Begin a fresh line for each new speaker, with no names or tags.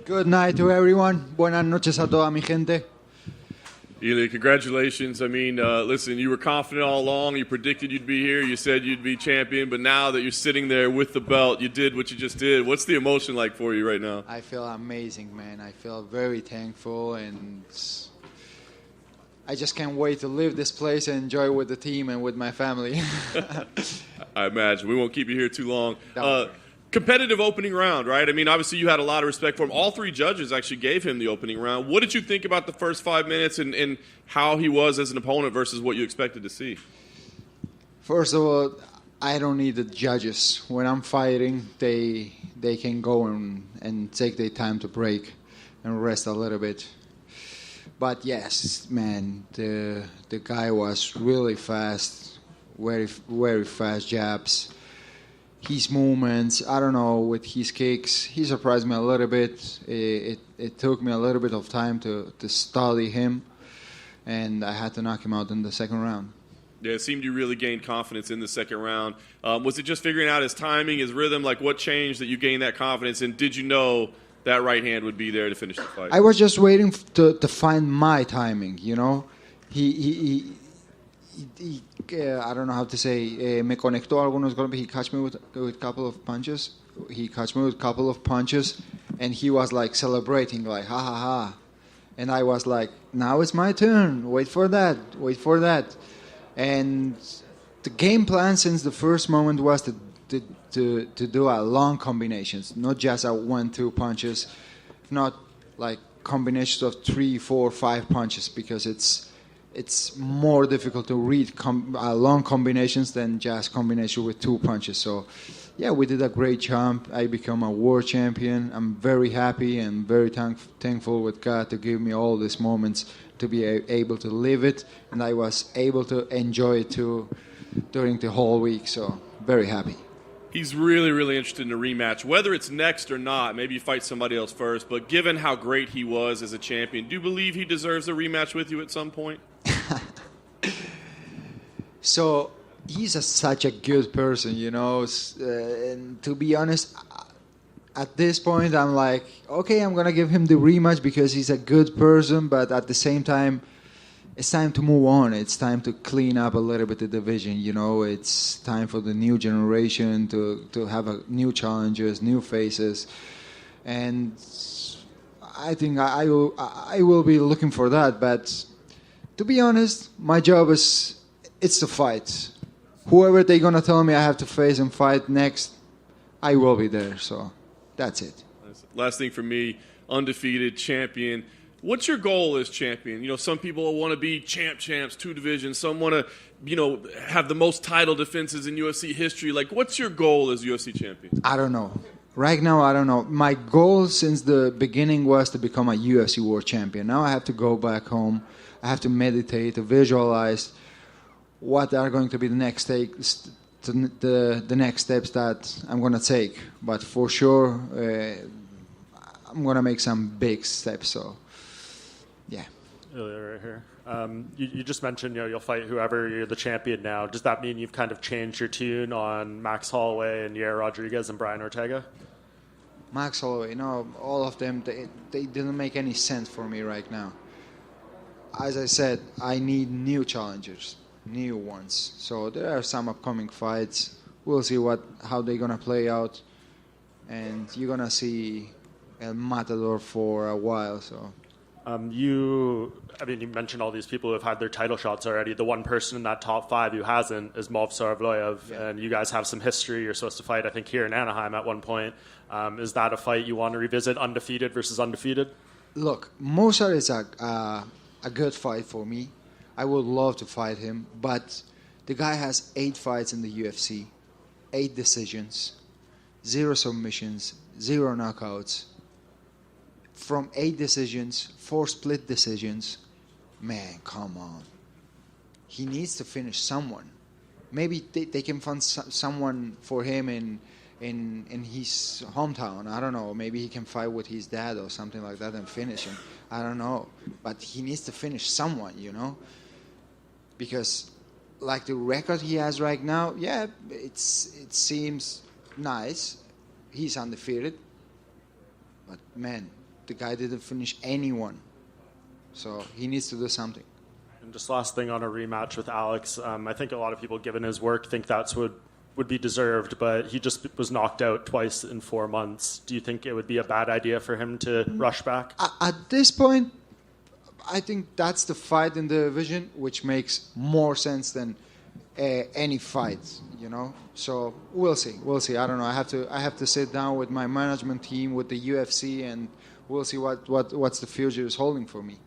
Good night to everyone. Buenas noches a toda mi gente.
Ilia, congratulations. I mean, listen, you were confident all along. You predicted you'd be here. You said you'd be champion. But now that you're sitting there with the belt, you did what you just did. What's the emotion like for you right now?
I feel amazing, man. I feel very thankful, and I just can't wait to leave this place and enjoy with the team and with my family.
I imagine. We won't keep you here too long.
Don't
Competitive opening round, right? I mean, obviously you had a lot of respect for him. All three judges actually gave him the opening round. What did you think about the first 5 minutes and how he was as an opponent versus what you expected to see?
First of all, I don't need the judges. When I'm fighting, they can go and take their time to break and rest a little bit. But yes, man, the guy was really fast, very, very fast jabs. His movements, I don't know, with his kicks, he surprised me a little bit. It took me a little bit of time to study him, and I had to knock him out in the second round.
Yeah, it seemed you really gained confidence in the second round. Was it just figuring out his timing, his rhythm? Like, what changed that you gained that confidence? And did you know that right hand would be there to finish the fight?
I was just waiting to find my timing, you know. He I don't know how to say, me conectó algunos golpes. He catch me with a couple of punches. And he was like celebrating, like, ha ha ha. And I was like, now it's my turn. Wait for that. And the game plan since the first moment was to do a long combinations, not just a 1-2 punches, not like combinations of 3, 4, 5 punches, because it's more difficult to read long combinations than just combination with 2 punches. So, yeah, we did a great job. I become a world champion. I'm very happy and very thankful with God to give me all these moments to be able to live it, and I was able to enjoy it too during the whole week. So, very happy.
He's really, really interested in a rematch. Whether it's next or not, maybe you fight somebody else first, but given how great he was as a champion, do you believe he deserves a rematch with you at some point?
So he's such a good person, you know. And to be honest, at this point, I'm like, okay, I'm gonna give him the rematch because he's a good person. But at the same time, it's time to move on. It's time to clean up a little bit the division. You know, it's time for the new generation to have new challenges, new faces, and I think I will be looking for that. But to be honest, my job it's to fight. Whoever they're gonna tell me I have to face and fight next, I will be there. So that's it.
Last thing for me, undefeated champion. What's your goal as champion? You know, some people want to be champs, 2 divisions. Some want to, have the most title defenses in UFC history. Like, what's your goal as UFC champion?
I don't know. Right now, I don't know. My goal since the beginning was to become a UFC world champion. Now I have to go back home. I have to meditate, to visualize what are going to be the next steps that I'm going to take. But for sure, I'm going to make some big steps. So, yeah.
Ilia right here. You just mentioned, you'll fight whoever, you're the champion now. Does that mean you've kind of changed your tune on Max Holloway and Yair Rodriguez and Brian Ortega?
Max Holloway, all of them, they didn't make any sense for me right now. As I said, I need new challengers, new ones. So there are some upcoming fights. We'll see how they're going to play out. And you're going to see El Matador for a while. So.
You mentioned all these people who have had their title shots already. The one person in that top 5 who hasn't is Movsar Evloev. Yeah. And you guys have some history. You're supposed to fight, I think, here in Anaheim at one point. Is that a fight you want to revisit, undefeated versus undefeated?
Look, Movsar is a good fight for me. I would love to fight him, but the guy has 8 fights in the UFC, 8 decisions, 0 submissions, 0 knockouts. From 8 decisions, 4 split decisions, man, come on. He needs to finish someone. Maybe they can find someone for him in his hometown. I don't know. Maybe he can fight with his dad or something like that and finish him. I don't know. But he needs to finish someone, Because, like the record he has right now, yeah, it seems nice. He's undefeated. But, man, the guy didn't finish anyone. So he needs to do something.
And just last thing on a rematch with Alex, I think a lot of people, given his work, think that's would be deserved, but he just was knocked out twice in 4 months. Do you think it would be a bad idea for him to rush back?
At this point, I think that's the fight in the division, which makes more sense than any fight, you know. So we'll see. I don't know. I have to sit down with my management team, with the UFC, and we'll see what's the future is holding for me.